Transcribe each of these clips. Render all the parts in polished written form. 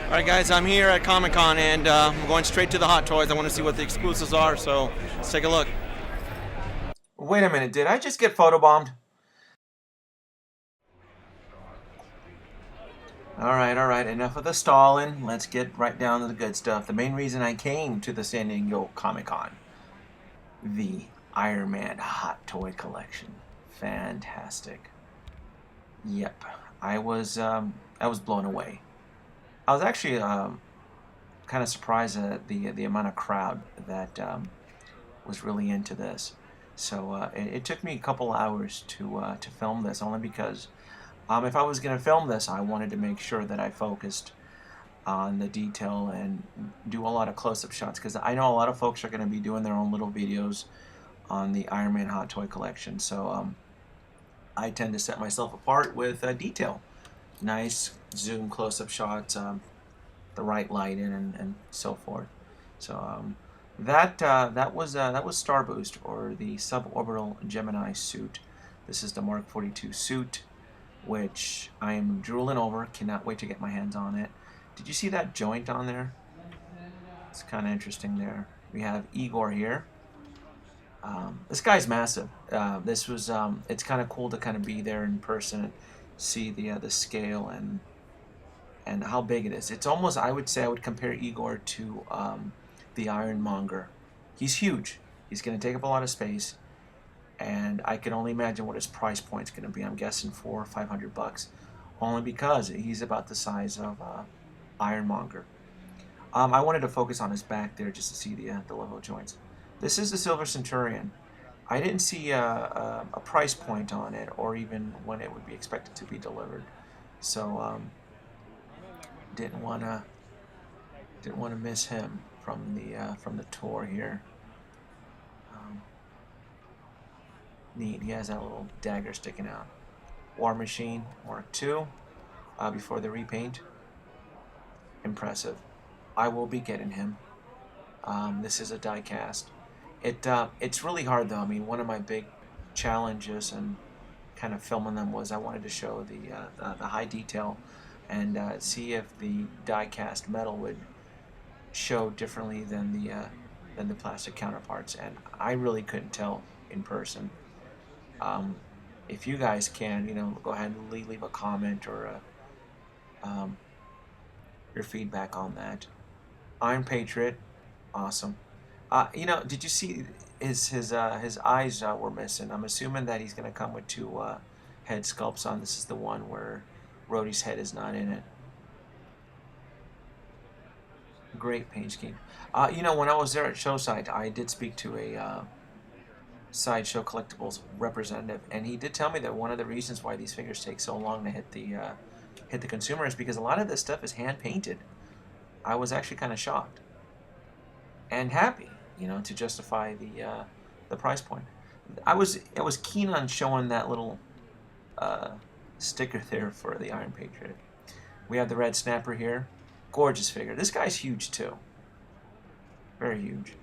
Alright guys, I'm here at Comic Con and I'm going straight to the Hot Toys. I want to see what the exclusives are, so let's take a look. Wait a minute, did I just get photobombed? Alright, enough of the stalling. Let's get right down to the good stuff. The main reason I came to the San Diego Comic Con. The Iron Man Hot Toy Collection. Fantastic. Yep, I was blown away. I was actually kind of surprised at the amount of crowd that was really into this. So it took me a couple hours to film this, only because if I was going to film this, I wanted to make sure that I focused on the detail and do a lot of close-up shots, because I know a lot of folks are going to be doing their own little videos on the Iron Man Hot Toy Collection. So I tend to set myself apart with detail, nice zoom close-up shots, the right lighting, and so forth. So that was Star Boost, or the suborbital Gemini suit. This is the Mark 42 suit, which I am drooling over. Cannot wait to get my hands on it. Did you see that joint on there? It's kind of interesting there. We have Igor here. This guy's massive. It's kind of cool to kind of be there in person and see the scale and how big it is. It's almost, I would say, I would compare Igor to the Ironmonger. He's huge. He's going to take up a lot of space, and I can only imagine what his price point's going to be. I'm guessing $400 or $500, only because he's about the size of Ironmonger. I wanted to focus on his back there just to see the level joints. This is the Silver Centurion. I didn't see a price point on it, or even when it would be expected to be delivered. So didn't want to miss him from the tour here. Neat. He has that little dagger sticking out. War Machine Mark II before the repaint. Impressive. I will be getting him. This is a die cast. It's really hard though. I mean, one of my big challenges and kind of filming them was I wanted to show the high detail and see if the die cast metal would show differently than the plastic counterparts, and I really couldn't tell in person. If you guys can, go ahead and leave a comment or your feedback on that. I'm Patriot. Awesome. Did you see his eyes were missing? I'm assuming that he's going to come with two head sculpts on. This is the one where Rhodey's head is not in it. Great paint scheme. When I was there at Showsite, I did speak to a Sideshow Collectibles representative, and he did tell me that one of the reasons why these figures take so long to hit the consumer is because a lot of this stuff is hand painted. I was actually kind of shocked and happy, to justify the price point. I was keen on showing that little sticker there for the Iron Patriot. We have the Red Snapper here. Gorgeous figure. This guy's huge too. Very huge.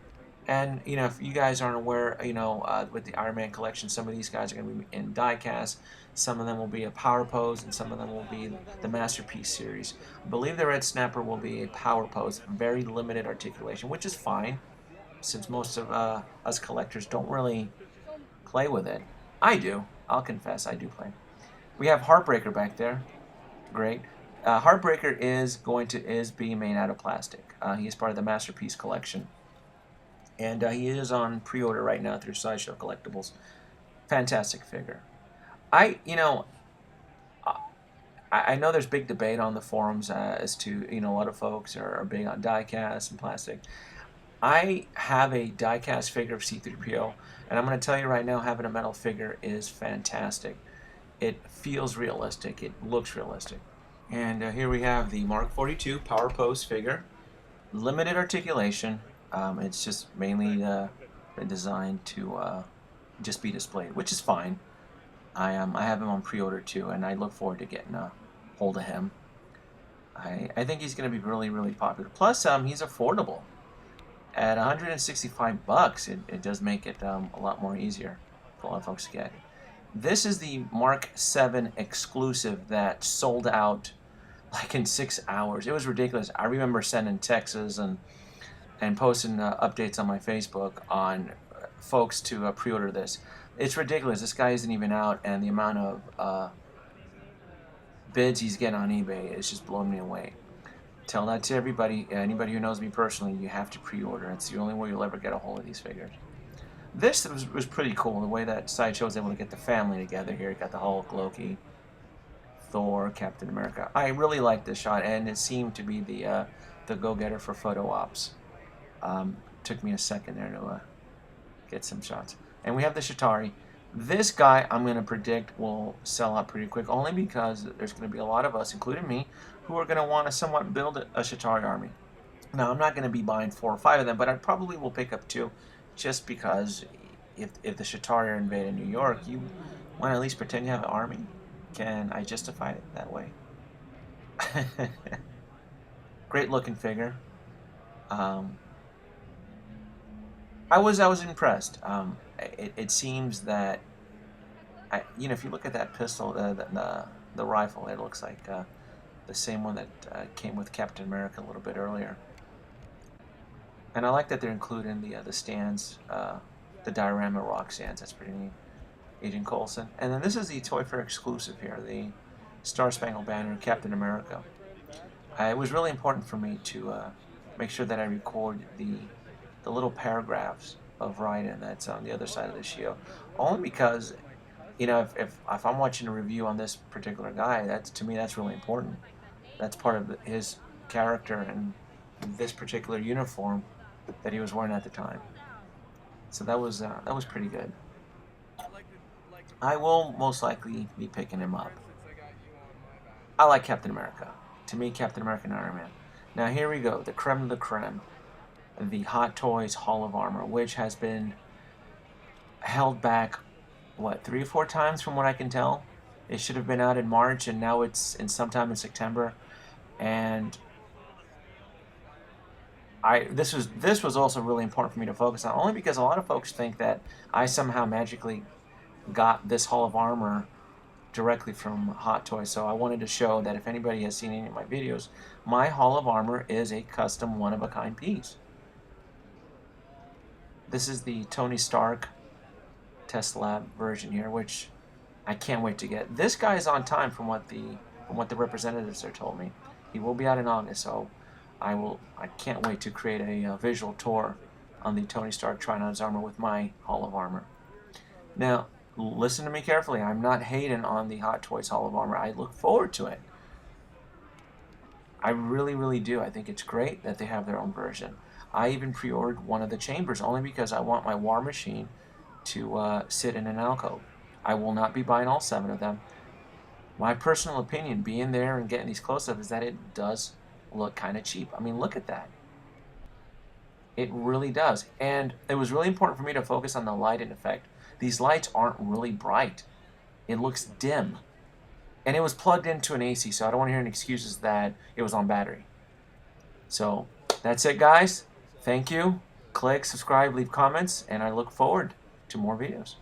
And if you guys aren't aware, with the Iron Man collection, some of these guys are going to be in die cast. Some of them will be a power pose, and some of them will be the Masterpiece series. I believe the Red Snapper will be a power pose, very limited articulation, which is fine, since most of us collectors don't really play with it. I do. I'll confess, I do play. We have Heartbreaker back there. Great. Heartbreaker is being made out of plastic. He is part of the Masterpiece collection, and he is on pre-order right now through Sideshow Collectibles. Fantastic figure. I know there's big debate on the forums as to, a lot of folks are big on die-cast and plastic. I have a die-cast figure of C-3PO, and I'm going to tell you right now, having a metal figure is fantastic. It feels realistic. It looks realistic. And here we have the Mark 42 Power Pose figure. Limited articulation. It's just mainly designed to just be displayed, which is fine. I have him on pre-order too, and I look forward to getting a hold of him. I think he's going to be really, really popular. Plus, he's affordable. At $165, it does make it a lot more easier for a lot of folks to get. This is the Mark 7 exclusive that sold out like in 6 hours. It was ridiculous. I remember sending texts and posting updates on my Facebook on folks to pre-order this. It's ridiculous. This guy isn't even out, and the amount of bids he's getting on eBay is just blowing me away. Tell that to everybody. Anybody who knows me personally, you have to pre-order. It's the only way you'll ever get a hold of these figures. This was pretty cool, the way that Sideshow was able to get the family together here. You got the Hulk, Loki, Thor, Captain America. I really like this shot, and it seemed to be the go-getter for photo ops. Took me a second there to get some shots. And we have the Chitauri. This guy, I'm going to predict, will sell out pretty quick, only because there's going to be a lot of us, including me, who are going to want to somewhat build a Chitauri army. Now, I'm not going to be buying 4 or 5 of them, but I probably will pick up 2, just because if the Chitauri are invading New York, you want to at least pretend you have an army. Can I justify it that way? Great looking figure. I was impressed. It seems that if you look at that pistol, the rifle, it looks like the same one that came with Captain America a little bit earlier. And I like that they're including the stands, the diorama rock stands. That's pretty neat. Agent Coulson. And then this is the Toy Fair exclusive here, the Star Spangled Banner Captain America. It was really important for me to make sure that I record the little paragraphs of writing that's on the other side of the shield. Only because, if I'm watching a review on this particular guy, to me that's really important. That's part of his character and this particular uniform that he was wearing at the time. So that was pretty good. I will most likely be picking him up. I like Captain America. To me, Captain America and Iron Man. Now here we go, the creme de la creme. The Hot Toys Hall of Armor, which has been held back, 3 or 4 times from what I can tell. It should have been out in March, and now it's sometime in September. And this was also really important for me to focus on, only because a lot of folks think that I somehow magically got this Hall of Armor directly from Hot Toys. So I wanted to show that if anybody has seen any of my videos, my Hall of Armor is a custom one-of-a-kind piece. This is the Tony Stark Test Lab version here, which I can't wait to get. This guy is on time from what the representatives there told me. He will be out in August, so I can't wait to create a visual tour on the Tony Stark Trinon's armor with my Hall of Armor. Now, listen to me carefully. I'm not hating on the Hot Toys Hall of Armor. I look forward to it. I really, really do. I think it's great that they have their own version. I even pre-ordered one of the chambers only because I want my War Machine to sit in an alcove. I will not be buying all 7 of them. My personal opinion, being there and getting these close-ups, is that it does look kind of cheap. I mean, look at that. It really does. And it was really important for me to focus on the lighting effect. These lights aren't really bright. It looks dim. And it was plugged into an AC, so I don't want to hear any excuses that it was on battery. So, that's it, guys. Thank you. Click, subscribe, leave comments, and I look forward to more videos.